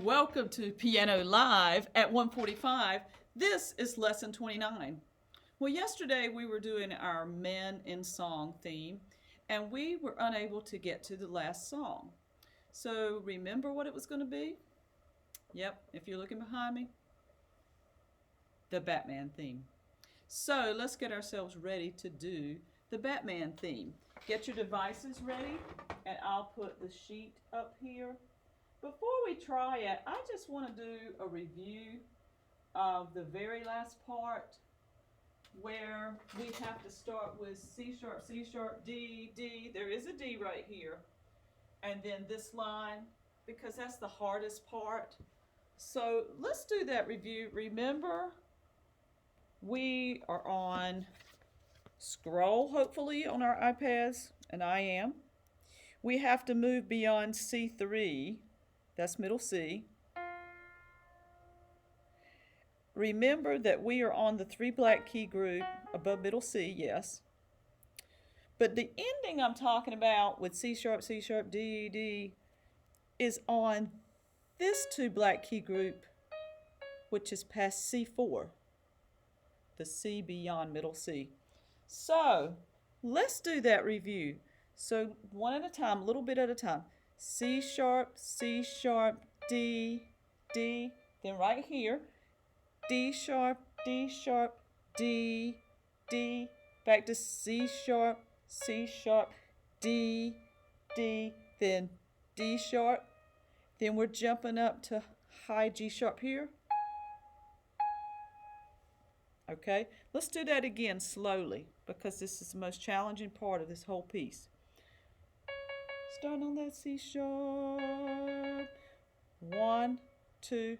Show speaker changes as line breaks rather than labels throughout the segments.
and welcome to Piano Live at 1:45. This is lesson 29. Well, yesterday we were doing our Men in Song theme, and we were unable to get to the last song. So remember what it was going to be? Yep, if you're looking behind me, the Batman theme. So let's get ourselves ready to do the Batman theme. Get your devices ready, and I'll put the sheet up here. Before we try it, I just want to do a review of the very last part where we have to start with C sharp, D, D. There is a D right here. And then this line, because that's the hardest part. So let's do that review. Remember, we are on scroll, hopefully, on our iPads, and I am. We have to move beyond C3. That's middle C. Remember that we are on the 3 black key group above middle C, yes. But the ending I'm talking about with C sharp, D, D is on this 2 black key group, which is past C4, the C beyond middle C. So let's do that review. So one at a time, a little bit at a time. C sharp, D, D, then right here, D sharp, D, D, back to C sharp, D, D, then D sharp, then we're jumping up to high G sharp here. Okay, let's do that again slowly because this is the most challenging part of this whole piece. Start on that C sharp. 1, 2,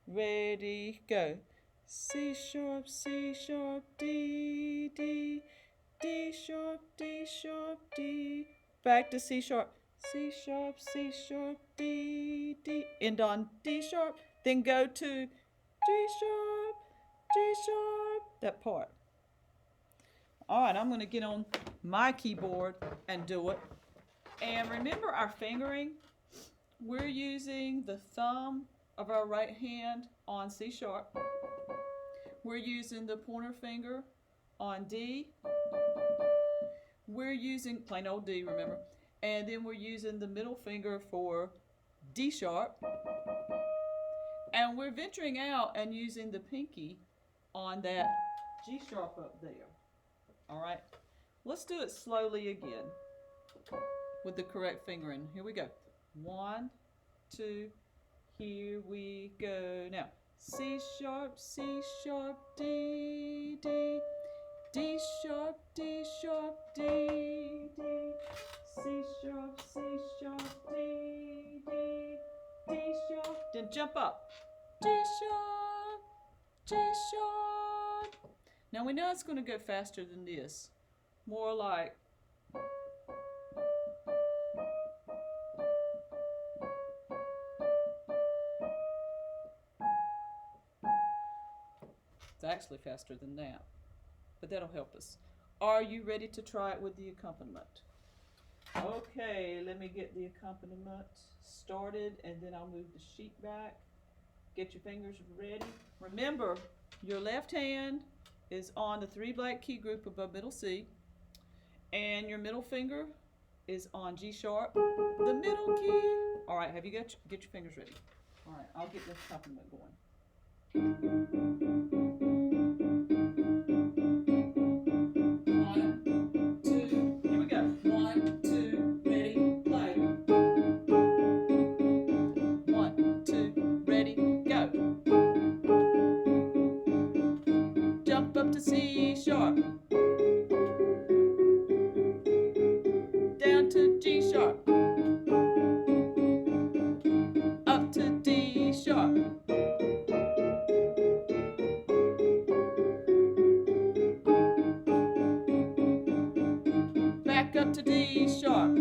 ready, go. C sharp, D, D, D sharp, D. Back to C sharp, D, D. End on D sharp, then go to G sharp, that part. All right, I'm going to get on my keyboard and do it. And remember our fingering, we're using the thumb of our right hand on C sharp. We're using the pointer finger on D. We're using plain old D, remember. And then we're using the middle finger for D sharp. And we're venturing out and using the pinky on that G sharp up there. All right, let's do it slowly again with the correct fingering. Here we go. 1, 2, here we go. Now, C sharp, D, D, D sharp, D, D, C sharp, D, D, D sharp, then jump up. G sharp. Now we know it's going to go faster than this. More like it's actually faster than that, but that'll help us. Are you ready to try it with the accompaniment? Okay, let me get the accompaniment started and then I'll move the sheet back. Get your fingers ready. Remember, your left hand is on the 3 black key group above middle C, and your middle finger is on G sharp, the middle key. All right, have you get your fingers ready? All right, I'll get the accompaniment going. 1, 2, here we go. 1, 2, ready, play. 1, 2, ready, go. Jump up to C sharp. Down to G sharp. Up to D sharp. Back up to D sharp.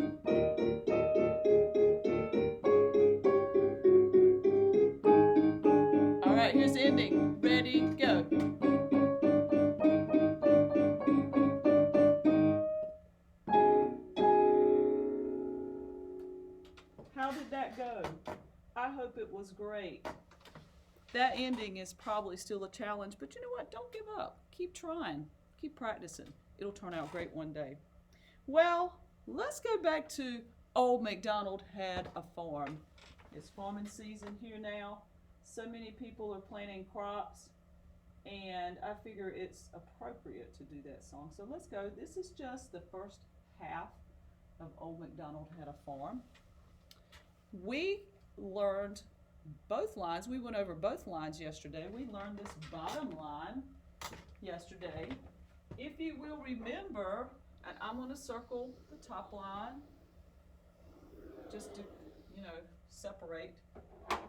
All right, here's the ending. Ready, go. How did that go? I hope it was great. That ending is probably still a challenge, but you know what? Don't give up. Keep trying. Keep practicing. It'll turn out great one day. Well, let's go back to Old McDonald Had a Farm. It's farming season here now. So many people are planting crops, and I figure it's appropriate to do that song. So let's go. This is just the first half of Old McDonald Had a Farm. We learned both lines. We went over both lines yesterday. We learned this bottom line yesterday. If you will remember, and I'm going to circle the top line just to, separate.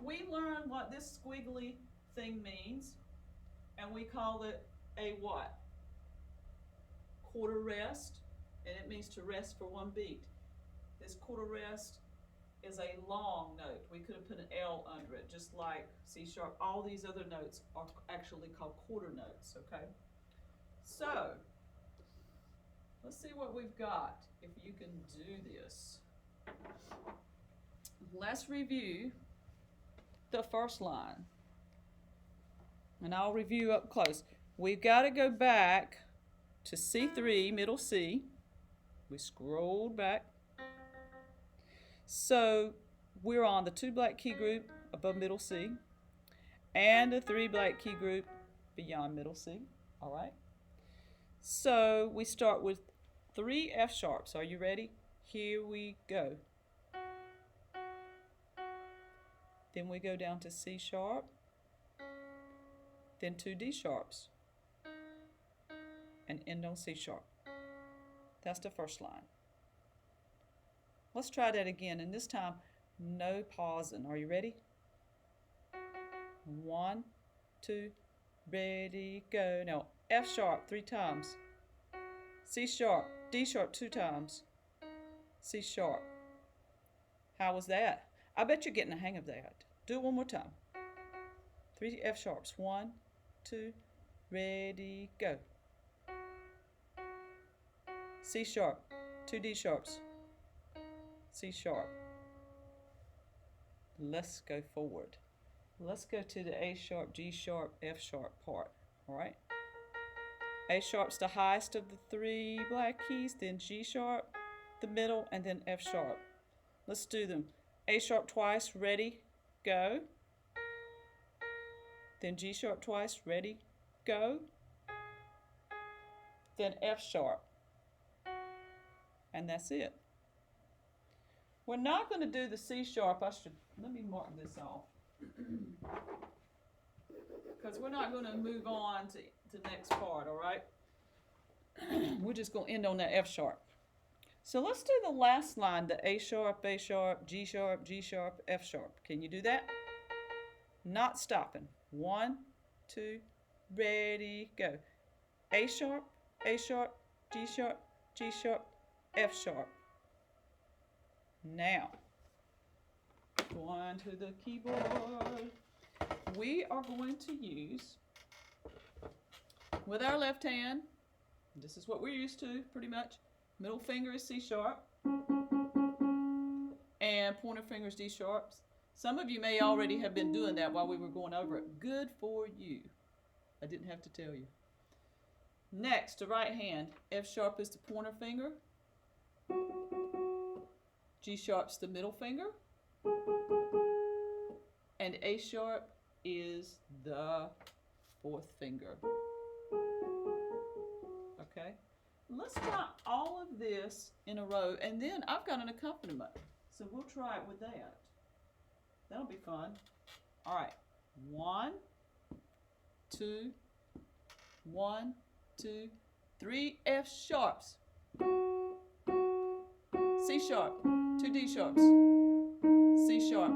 We learned what this squiggly thing means, and we call it a what? Quarter rest, and it means to rest for one beat. This quarter rest is a long note. We could have put an L under it, just like C sharp. All these other notes are actually called quarter notes, okay? So, let's see what we've got, if you can do this. Let's review the first line. And I'll review up close. We've got to go back to C3, middle C. We scrolled back. So we're on the 2 black key group above middle C and the 3 black key group beyond middle C. All right. So we start with 3 F sharps. Are you ready? Here we go. Then we go down to C sharp, then 2 D sharps, and end on C sharp. That's the first line. Let's try that again, and this time, no pausing. Are you ready? 1, 2, ready, go. Now, F sharp 3 times, C sharp, D sharp 2 times, C sharp. How was that? I bet you're getting the hang of that. Do it one more time. 3 F sharps. 1, 2, ready, go. C sharp, 2 D sharps, C sharp. Let's go forward. Let's go to the A sharp, G sharp, F sharp part. All right. A sharp's the highest of the 3 black keys, then G sharp, the middle, and then F sharp. Let's do them. A sharp twice, ready, go. Then G sharp twice, ready, go. Then F sharp. And that's it. We're not going to do the C sharp. Let me mark this off. Because we're not going to move on to the next part, all right? We're just going to end on that F sharp. So let's do the last line, the A sharp, G sharp, G sharp, F sharp. Can you do that? Not stopping. 1, 2, ready, go. A sharp, G sharp, G sharp, F sharp. Now, go on to the keyboard. We are going to use, with our left hand, this is what we're used to pretty much, middle finger is C sharp, and pointer finger is D sharps. Some of you may already have been doing that while we were going over it. Good for you. I didn't have to tell you. Next, the right hand, F sharp is the pointer finger, G sharp's the middle finger, and A sharp is the 4th finger. Okay? Let's try all of this in a row, and then I've got an accompaniment. So we'll try it with that. That'll be fun. All right. 1, 2, 1, 2, 3 F sharps. C sharp, 2 D sharps, C sharp,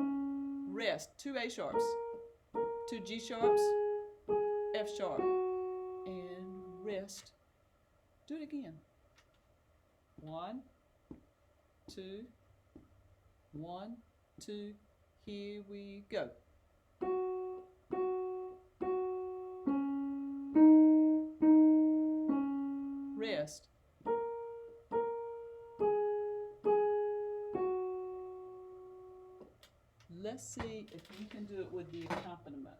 rest, 2 A sharps, 2 G sharps, F sharp, and rest. Do it again. 1, 2, 1, 2, here we go. Rest. Let's see if you can do it with the accompaniment.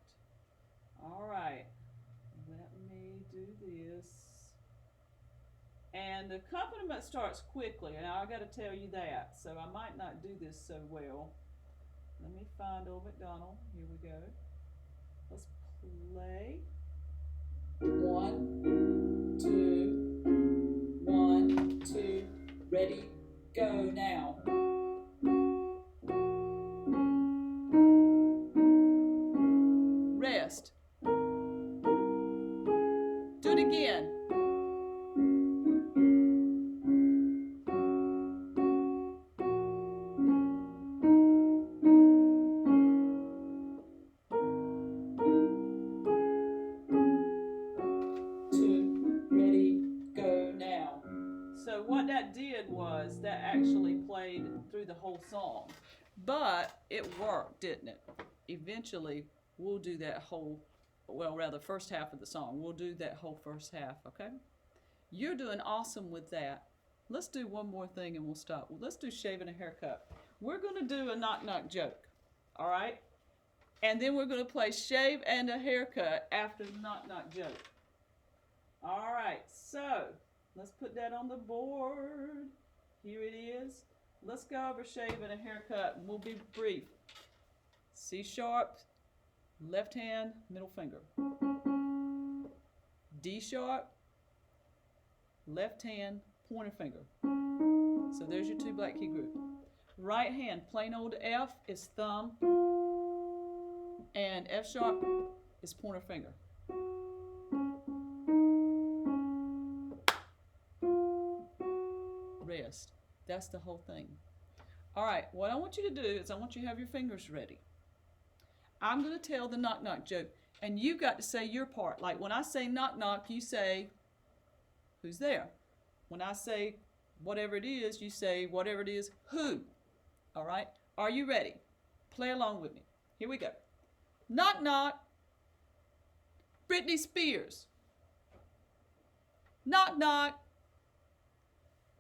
All right, let me do this. And the accompaniment starts quickly, and I got to tell you that, so I might not do this so well. Let me find old McDonald. Here we go. Let's play. 1, 2, 1, 2, ready, go now. Rest. Do it again. So what that did was that actually played through the whole song, but it worked, didn't it? Eventually, we'll do that whole, well, rather first half of the song. We'll do that whole first half, okay? You're doing awesome with that. Let's do one more thing and we'll stop. Well, let's do shaving a haircut. We're going to do a knock-knock joke, all right? And then we're going to play shave and a haircut after the knock-knock joke. All right, so let's put that on the board. Here it is. Let's go over shave and a haircut, and we'll be brief. C sharp, left hand, middle finger. D sharp, left hand, pointer finger. So there's your two black key group. Right hand, plain old F is thumb, and F sharp is pointer finger. Rest. That's the whole thing. All right, what I want you to do is I want you to have your fingers ready. I'm going to tell the knock-knock joke, and you've got to say your part. Like when I say knock-knock, you say, who's there? When I say whatever it is, you say whatever it is, who? All right? Are you ready? Play along with me. Here we go. Knock-knock. Britney Spears. Knock-knock.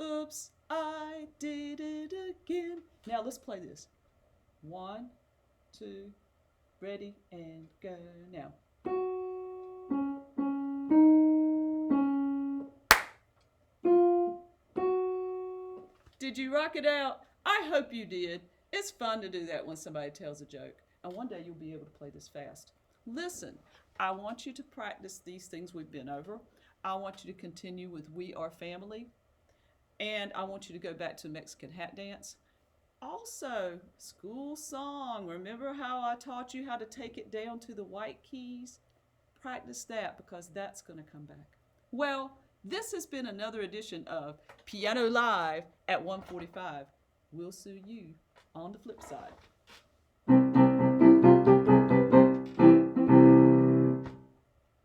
Oops, I did it again. Now let's play this. 1, 2, ready, and go now. Did you rock it out? I hope you did. It's fun to do that when somebody tells a joke. And one day you'll be able to play this fast. Listen, I want you to practice these things we've been over. I want you to continue with We Are Family. And I want you to go back to Mexican hat dance. Also, school song. Remember how I taught you how to take it down to the white keys? Practice that because that's going to come back. Well, this has been another edition of Piano Live at 1:45. We'll see you on the flip side.